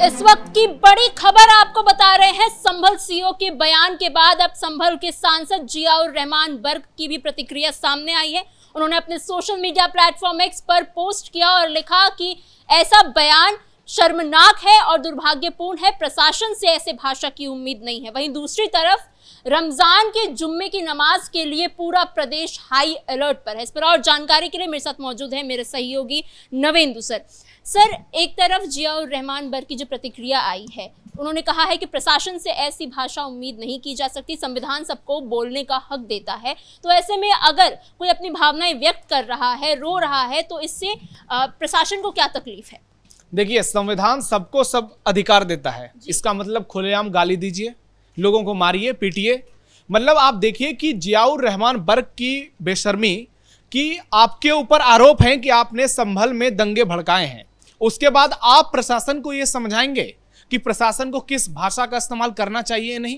इस वक्त की बड़ी खबर आपको बता रहे हैं। संभल सीओ के बयान के बाद अब संभल के सांसद जियाउर रहमान बर्क की भी प्रतिक्रिया सामने आई है। उन्होंने अपने सोशल मीडिया प्लेटफॉर्म एक्स पर पोस्ट किया और लिखा कि ऐसा बयान शर्मनाक है और दुर्भाग्यपूर्ण है। प्रशासन से ऐसे भाषा की उम्मीद नहीं है। वहीं दूसरी तरफ रमजान के जुम्मे की नमाज के लिए पूरा प्रदेश हाई अलर्ट पर है। इस पर और जानकारी के लिए मेरे साथ मौजूद है मेरे सहयोगी नवेंदु सर, एक तरफ जियाउर रहमान बर्क की जो प्रतिक्रिया आई है, उन्होंने कहा है कि प्रशासन से ऐसी भाषा उम्मीद नहीं की जा सकती। संविधान सबको बोलने का हक देता है, तो ऐसे में अगर कोई अपनी भावनाएं व्यक्त कर रहा है, रो रहा है, तो इससे प्रशासन को क्या तकलीफ है? देखिए, संविधान सबको सब अधिकार देता है। इसका मतलब खुलेआम गाली दीजिए, लोगों को मारिए, पीटिए। मतलब आप देखिए कि जियाउर रहमान बर्क की बेशर्मी कि आपके ऊपर आरोप है कि आपने संभल में दंगे भड़काए हैं। उसके बाद आप प्रशासन को यह समझाएंगे कि प्रशासन को किस भाषा का इस्तेमाल करना चाहिए नहीं।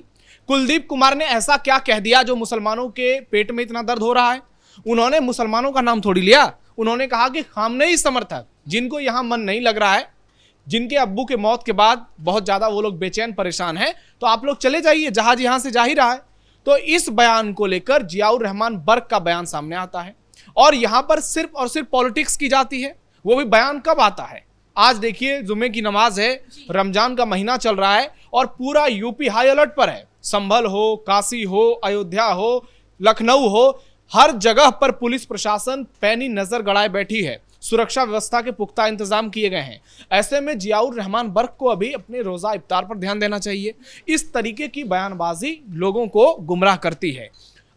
कुलदीप कुमार ने ऐसा क्या कह दिया जो मुसलमानों के पेट में इतना दर्द हो रहा है? उन्होंने मुसलमानों का नाम थोड़ी लिया। उन्होंने कहा कि खामनेई समर्थक जिनको यहां मन नहीं लग रहा है, जिनके अब्बू के मौत के बाद बहुत ज्यादा वो लोग बेचैन परेशान हैं, तो आप लोग चले जाइए, जहाज यहां से जा ही रहा है। तो इस बयान को लेकर जियाउर रहमान बर्क का बयान सामने आता है और यहां पर सिर्फ और सिर्फ पॉलिटिक्स की जाती है। वो भी बयान कब आता है? आज देखिए, जुम्मे की नमाज है, रमजान का महीना चल रहा है और पूरा यूपी हाई अलर्ट पर है। संभल हो, काशी हो, अयोध्या हो, लखनऊ हो, हर जगह पर पुलिस प्रशासन पैनी नजर गड़ाए बैठी है। सुरक्षा व्यवस्था के पुख्ता इंतजाम किए गए हैं। ऐसे में जियाउर रहमान बर्क को अभी अपने रोजा इफ्तार पर ध्यान देना चाहिए। इस तरीके की बयानबाजी लोगों को गुमराह करती है।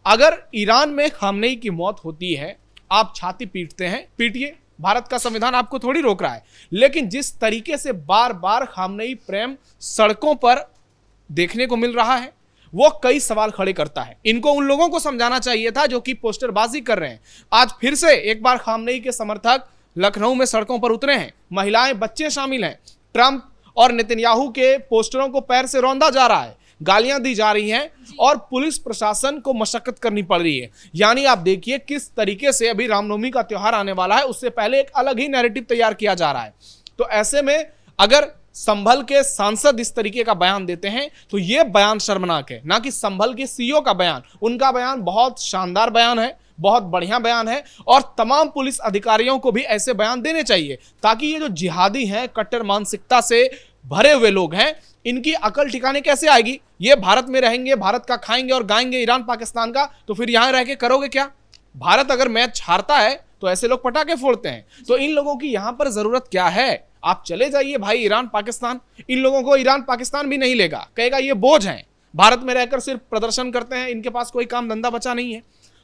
अगर ईरान में खामनेई की मौत होती है, आप छाती पीटते हैं, पीटिए, भारत का संविधान आपको थोड़ी रोक रहा है। लेकिन जिस तरीके से बार बार खामनेई प्रेम सड़कों पर देखने को मिल रहा है, वो कई सवाल खड़े करता है। इनको उन लोगों को समझाना चाहिए था जो कि पोस्टरबाजी कर रहे हैं। आज फिर से एक बार खामनेई के समर्थक लखनऊ में सड़कों पर उतरे हैं। महिलाएं, बच्चे शामिल हैं। ट्रंप और नेतन्याहू के पोस्टरों को पैर से रौंदा जा रहा है, गालियां दी जा रही हैं और पुलिस प्रशासन को मशक्कत करनी पड़ रही है। यानी आप देखिए किस तरीके से अभी रामनवमी का त्योहार आने वाला है, उससे पहले एक अलग ही नैरेटिव तैयार किया जा रहा है। तो ऐसे में अगर संभल के सांसद इस तरीके का बयान देते हैं तो यह बयान शर्मनाक है, ना कि संभल के सीईओ का बयान। उनका बयान बहुत शानदार बयान है, बहुत बढ़िया बयान है और तमाम पुलिस अधिकारियों को भी ऐसे बयान देने चाहिए, ताकि ये जो जिहादी हैं, कट्टर मानसिकता से भरे हुए लोग हैं, इनकी अकल ठिकाने कैसे आएगी? ये भारत में रहेंगे, भारत का खाएंगे और गाएंगे ईरान पाकिस्तान का, तो फिर यहां रह के करोगे क्या? भारत अगर मैच हारता है तो ऐसे लोग पटाखे फोड़ते हैं। तो इन लोगों की यहां पर जरूरत क्या है? आप चले जाइए भाई ईरान पाकिस्तान। इन लोगों को ईरान पाकिस्तान भी नहीं लेगा, कहेगा ये बोझ हैं, भारत में रहकर सिर्फ प्रदर्शन करते हैं, इनके पास कोई काम धंधा बचा नहीं है।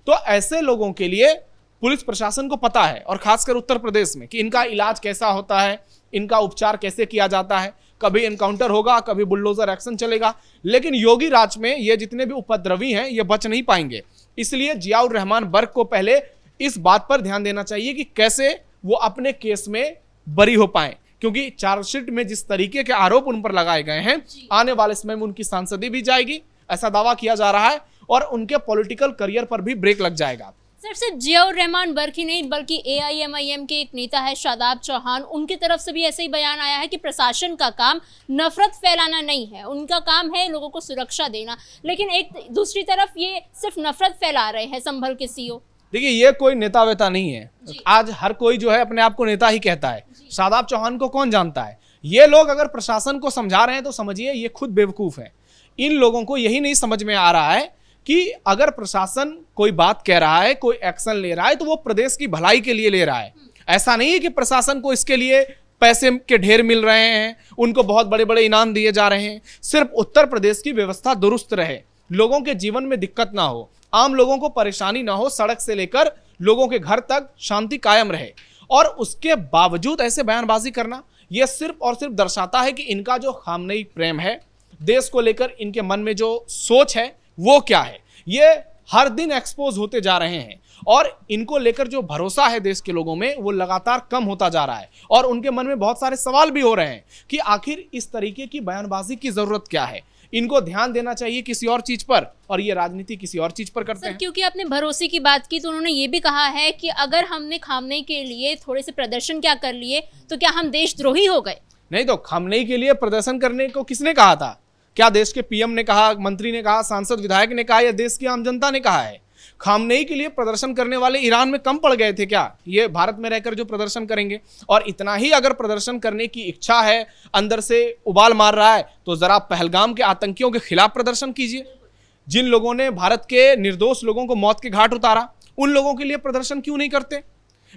तो ऐसे लोगों के लिए पुलिस प्रशासन को पता है, और खासकर उत्तर प्रदेश में, कि इनका इलाज कैसा होता है, इनका उपचार कैसे किया जाता है। कभी एनकाउंटर होगा, कभी बुलडोजर एक्शन चलेगा, लेकिन योगी राज में ये जितने भी उपद्रवी हैं ये बच नहीं पाएंगे। इसलिए जियाउर रहमान बर्क को पहले इस बात पर ध्यान देना चाहिए कि कैसे वो अपने केस में बरी हो पाए, क्योंकि चार्जशीट में जिस तरीके के आरोप उन पर लगाए गए हैं, आने वाले समय में उनकी सांसदी भी जाएगी, ऐसा दावा किया जा रहा है, और उनके पॉलिटिकल करियर पर भी ब्रेक लग जाएगा। सिर्फ जियाउर रहमान बर्क ही नहीं, बल्कि AIMIM के एक नेता है शादाब चौहान, उनकी तरफ से भी ऐसे ही बयान आया है कि प्रशासन का काम नफरत फैलाना नहीं है, उनका काम है लोगों को सुरक्षा देना। लेकिन एक दूसरी तरफ ये सिर्फ नफरत फैला रहे हैं संभल के सीईओ। देखिए, ये कोई नेता वेता नहीं है। आज हर कोई जो है अपने आप को नेता ही कहता है। शादाब चौहान को कौन जानता है? ये लोग अगर प्रशासन को समझा रहे हैं तो समझिए ये खुद बेवकूफ है। इन लोगों को यही नहीं समझ में आ रहा है कि अगर प्रशासन कोई बात कह रहा है, कोई एक्शन ले रहा है, तो वो प्रदेश की भलाई के लिए ले रहा है। ऐसा नहीं है कि प्रशासन को इसके लिए पैसे के ढेर मिल रहे हैं, उनको बहुत बड़े बड़े इनाम दिए जा रहे हैं। सिर्फ उत्तर प्रदेश की व्यवस्था दुरुस्त रहे, लोगों के जीवन में दिक्कत ना हो, आम लोगों को परेशानी ना हो, सड़क से लेकर लोगों के घर तक शांति कायम रहे, और उसके बावजूद ऐसे बयानबाजी करना, यह सिर्फ और सिर्फ दर्शाता है कि इनका जो खामनेई प्रेम है, देश को लेकर इनके मन में जो सोच है वो क्या है, ये हर दिन एक्सपोज होते जा रहे हैं। और इनको लेकर जो भरोसा है देश के लोगों में वो लगातार कम होता जा रहा है, और उनके मन में बहुत सारे सवाल भी हो रहे हैं कि आखिर इस तरीके की बयानबाजी की जरूरत क्या है। इनको ध्यान देना चाहिए किसी और चीज पर, और ये राजनीति किसी और चीज पर करते हैं। क्योंकि आपने भरोसे की बात की तो उन्होंने ये भी कहा है कि अगर हमने खामनेई के लिए थोड़े से प्रदर्शन क्या कर लिए तो क्या हम देशद्रोही हो गए? नहीं तो खामनेई के लिए प्रदर्शन करने को किसने कहा था? क्या देश के पीएम ने कहा, मंत्री ने कहा, सांसद विधायक ने कहा, या देश की आम जनता ने कहा है? खामनेई के लिए प्रदर्शन करने वाले ईरान में कम पड़ गए थे क्या ये भारत में रहकर जो प्रदर्शन करेंगे? और इतना ही अगर प्रदर्शन करने की इच्छा है, अंदर से उबाल मार रहा है, तो जरा पहलगाम के आतंकियों के खिलाफ प्रदर्शन कीजिए। जिन लोगों ने भारत के निर्दोष लोगों को मौत के घाट उतारा, उन लोगों के लिए प्रदर्शन क्यों नहीं करते?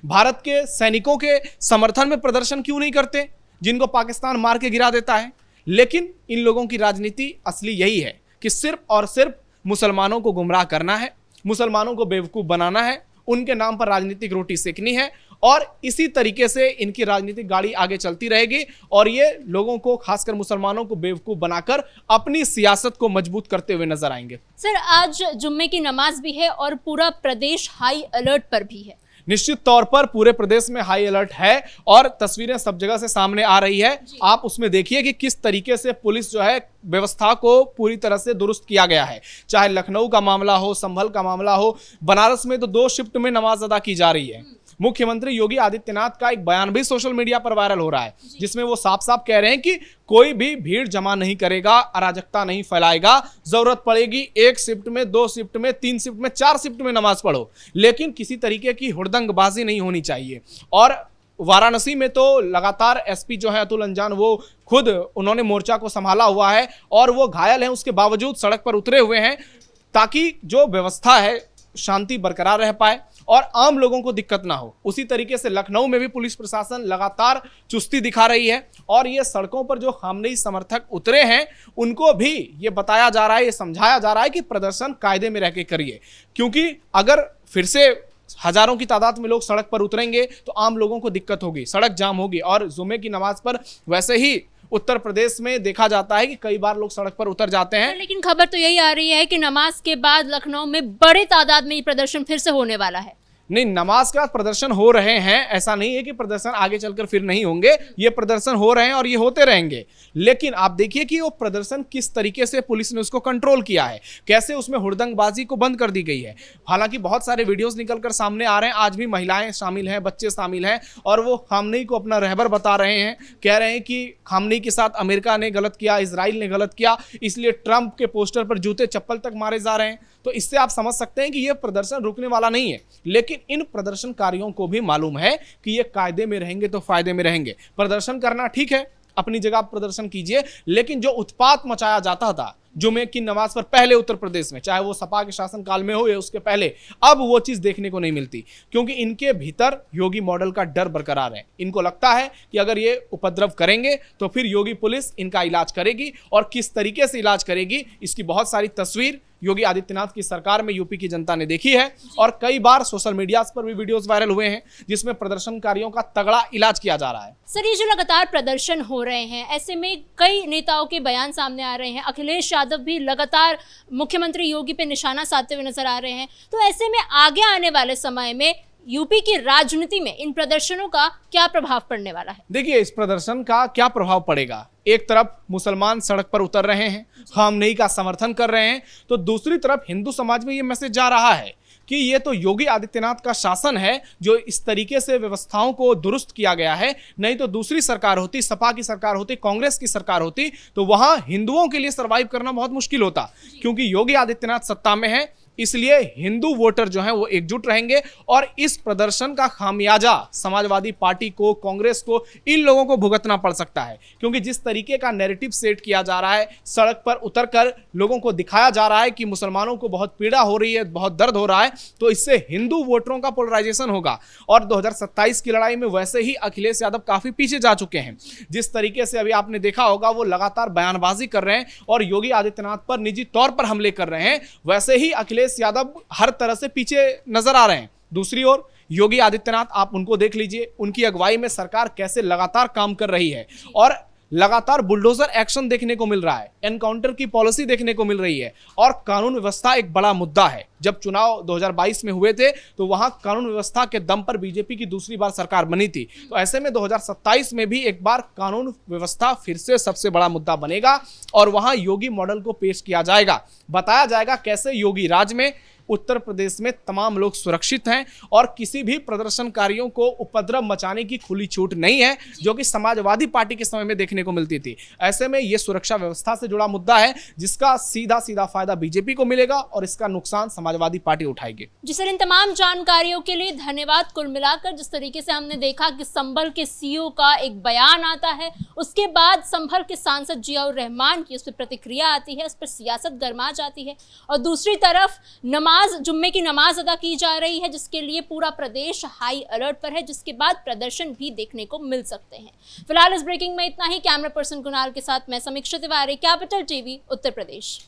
भारत के सैनिकों के समर्थन में प्रदर्शन क्यों नहीं करते, जिनको पाकिस्तान मार के गिरा देता है? लेकिन इन लोगों की राजनीति असली यही है कि सिर्फ और सिर्फ मुसलमानों को गुमराह करना है, मुसलमानों को बेवकूफ बनाना है, उनके नाम पर राजनीतिक रोटी सेकनी है, और इसी तरीके से इनकी राजनीतिक गाड़ी आगे चलती रहेगी और ये लोगों को, खासकर मुसलमानों को बेवकूफ बनाकर अपनी सियासत को मजबूत करते हुए नजर आएंगे। सर, आज जुम्मे की नमाज भी है और पूरा प्रदेश हाई अलर्ट पर भी है। निश्चित तौर पर पूरे प्रदेश में हाई अलर्ट है और तस्वीरें सब जगह से सामने आ रही है। आप उसमें देखिए कि किस तरीके से पुलिस जो है व्यवस्था को पूरी तरह से दुरुस्त किया गया है। चाहे लखनऊ का मामला हो, संभल का मामला हो, बनारस में तो 2 शिफ्ट में नमाज अदा की जा रही है। मुख्यमंत्री योगी आदित्यनाथ का एक बयान भी सोशल मीडिया पर वायरल हो रहा है, जिसमें वो साफ साफ कह रहे हैं कि कोई भी भीड़ जमा नहीं करेगा, अराजकता नहीं फैलाएगा, जरूरत पड़ेगी 1 शिफ्ट में, 2 शिफ्ट में, 3 शिफ्ट में, 4 शिफ्ट में नमाज पढ़ो, लेकिन किसी तरीके की हुड़दंगबाजी नहीं होनी चाहिए। और वाराणसी में तो लगातार एसपी जो है अतुल अंजान, वो खुद उन्होंने मोर्चा को संभाला हुआ है और वो घायल हैं, उसके बावजूद सड़क पर उतरे हुए हैं ताकि जो व्यवस्था है शांति बरकरार रह पाए और आम लोगों को दिक्कत ना हो। उसी तरीके से लखनऊ में भी पुलिस प्रशासन लगातार चुस्ती दिखा रही है और ये सड़कों पर जो खामनेई समर्थक उतरे हैं उनको भी ये बताया जा रहा है, ये समझाया जा रहा है कि प्रदर्शन कायदे में रह के करिए, क्योंकि अगर फिर से हजारों की तादाद में लोग सड़क पर उतरेंगे तो आम लोगों को दिक्कत होगी, सड़क जाम होगी। और जुमे की नमाज पर वैसे ही उत्तर प्रदेश में देखा जाता है कि कई बार लोग सड़क पर उतर जाते हैं। लेकिन खबर तो यही आ रही है कि नमाज के बाद लखनऊ में बड़े तादाद में ये प्रदर्शन फिर से होने वाला है। नहीं, नमाज के बाद प्रदर्शन हो रहे हैं, ऐसा नहीं है कि प्रदर्शन आगे चलकर फिर नहीं होंगे, ये प्रदर्शन हो रहे हैं और ये होते रहेंगे। लेकिन आप देखिए कि वो प्रदर्शन किस तरीके से पुलिस ने उसको कंट्रोल किया है, कैसे उसमें हुड़दंगबाजी को बंद कर दी गई है। हालांकि बहुत सारे वीडियोस निकलकर सामने आ रहे हैं, आज भी महिलाएं शामिल हैं, बच्चे शामिल हैं और वो खामनेई को अपना रहबर बता रहे हैं, कह रहे हैं कि खामनेई के साथ अमेरिका ने गलत किया, इजराइल ने गलत किया, इसलिए ट्रंप के पोस्टर पर जूते चप्पल तक मारे जा रहे हैं। तो इससे आप समझ सकते हैं कि यह प्रदर्शन रुकने वाला नहीं है। लेकिन इन प्रदर्शनकारियों को भी मालूम है कि ये कायदे में रहेंगे तो फायदे में रहेंगे। प्रदर्शन करना ठीक है, अपनी जगह प्रदर्शन कीजिए, लेकिन जो उत्पात मचाया जाता था जुमे की नमाज पर पहले उत्तर प्रदेश में, चाहे वो सपा के शासनकाल में हो या उसके पहले, अब वो चीज देखने को नहीं मिलती, क्योंकि इनके भीतर योगी मॉडल का डर बरकरार है। इनको लगता है कि अगर ये उपद्रव करेंगे तो फिर योगी पुलिस इनका इलाज करेगी, और किस तरीके से इलाज करेगी इसकी बहुत सारी तस्वीर योगी आदित्यनाथ की सरकार में यूपी की जनता ने देखी है और कई बार सोशल मीडिया पर भी वीडियोस वायरल हुए हैं जिसमें प्रदर्शनकारियों का तगड़ा इलाज किया जा रहा है। सर, ये जो लगातार प्रदर्शन हो रहे हैं, ऐसे में कई नेताओं के बयान सामने आ रहे हैं। अखिलेश यादव भी लगातार मुख्यमंत्री योगी पे निशाना साधते हुए नजर आ रहे हैं। तो ऐसे में आगे आने वाले समय में यूपी की राजनीति में इन प्रदर्शनों का क्या प्रभाव पड़ने वाला है? देखिए, इस प्रदर्शन का क्या प्रभाव पड़ेगा। एक तरफ मुसलमान सड़क पर उतर रहे हैं, खामनेई का समर्थन कर रहे हैं, तो दूसरी तरफ हिंदू समाज में ये मैसेज जा रहा है कि ये तो योगी आदित्यनाथ का शासन है जो इस तरीके से व्यवस्थाओं को दुरुस्त किया गया है, नहीं तो दूसरी सरकार होती, सपा की सरकार होती, कांग्रेस की सरकार होती, तो वहां हिंदुओं के लिए सरवाइव करना बहुत मुश्किल होता। क्योंकि योगी आदित्यनाथ सत्ता में है, इसलिए हिंदू वोटर जो हैं वो एकजुट रहेंगे और इस प्रदर्शन का खामियाजा समाजवादी पार्टी को, कांग्रेस को, इन लोगों को भुगतना पड़ सकता है। क्योंकि जिस तरीके का नैरेटिव सेट किया जा रहा है, सड़क पर उतरकर लोगों को दिखाया जा रहा है कि मुसलमानों को बहुत पीड़ा हो रही है, बहुत दर्द हो रहा है, तो इससे हिंदू वोटरों का पोलराइजेशन होगा। और 2027 की लड़ाई में वैसे ही अखिलेश यादव काफी पीछे जा चुके हैं। जिस तरीके से अभी आपने देखा होगा वो लगातार बयानबाजी कर रहे हैं और योगी आदित्यनाथ पर निजी तौर पर हमले कर रहे हैं, वैसे ही अखिलेश यादव हर तरह से पीछे नजर आ रहे हैं। दूसरी ओर योगी आदित्यनाथ, आप उनको देख लीजिए, उनकी अगुवाई में सरकार कैसे लगातार काम कर रही है और लगातार बुलडोजर एक्शन देखने को मिल रहा है, एनकाउंटर की पॉलिसी देखने को मिल रही है और कानून व्यवस्था एक बड़ा मुद्दा है। जब चुनाव 2022 में हुए थे तो वहां कानून व्यवस्था के दम पर बीजेपी की दूसरी बार सरकार बनी थी, तो ऐसे में 2027 में भी एक बार कानून व्यवस्था फिर से सबसे बड़ा मुद्दा बनेगा और वहां योगी मॉडल को पेश किया जाएगा, बताया जाएगा कैसे योगी राज में उत्तर प्रदेश में तमाम लोग सुरक्षित हैं और किसी भी प्रदर्शनकारियों को उपद्रव मचाने की खुली छूट नहीं है, जो कि समाजवादी पार्टी के समय में देखने को मिलती थी। ऐसे में यह सुरक्षा व्यवस्था से जुड़ा मुद्दा है, जिसका सीधा सीधा फायदा बीजेपी को मिलेगा और इसका नुकसान समाजवादी पार्टी उठाएगी। जी सर, इन तमाम जानकारियों के लिए धन्यवाद। कुल मिलाकर जिस तरीके से हमने देखा कि संभल के सीईओ का एक बयान आता है, उसके बाद संभल के सांसद जियाउर रहमान की उस पर प्रतिक्रिया आती है, उस पर सियासत गर्मा जाती है, और दूसरी तरफ जुम्मे की नमाज अदा की जा रही है, जिसके लिए पूरा प्रदेश हाई अलर्ट पर है, जिसके बाद प्रदर्शन भी देखने को मिल सकते हैं। फिलहाल इस ब्रेकिंग में इतना ही। कैमरा पर्सन कुणाल के साथ मैं समीक्षा तिवारी, कैपिटल टीवी, उत्तर प्रदेश।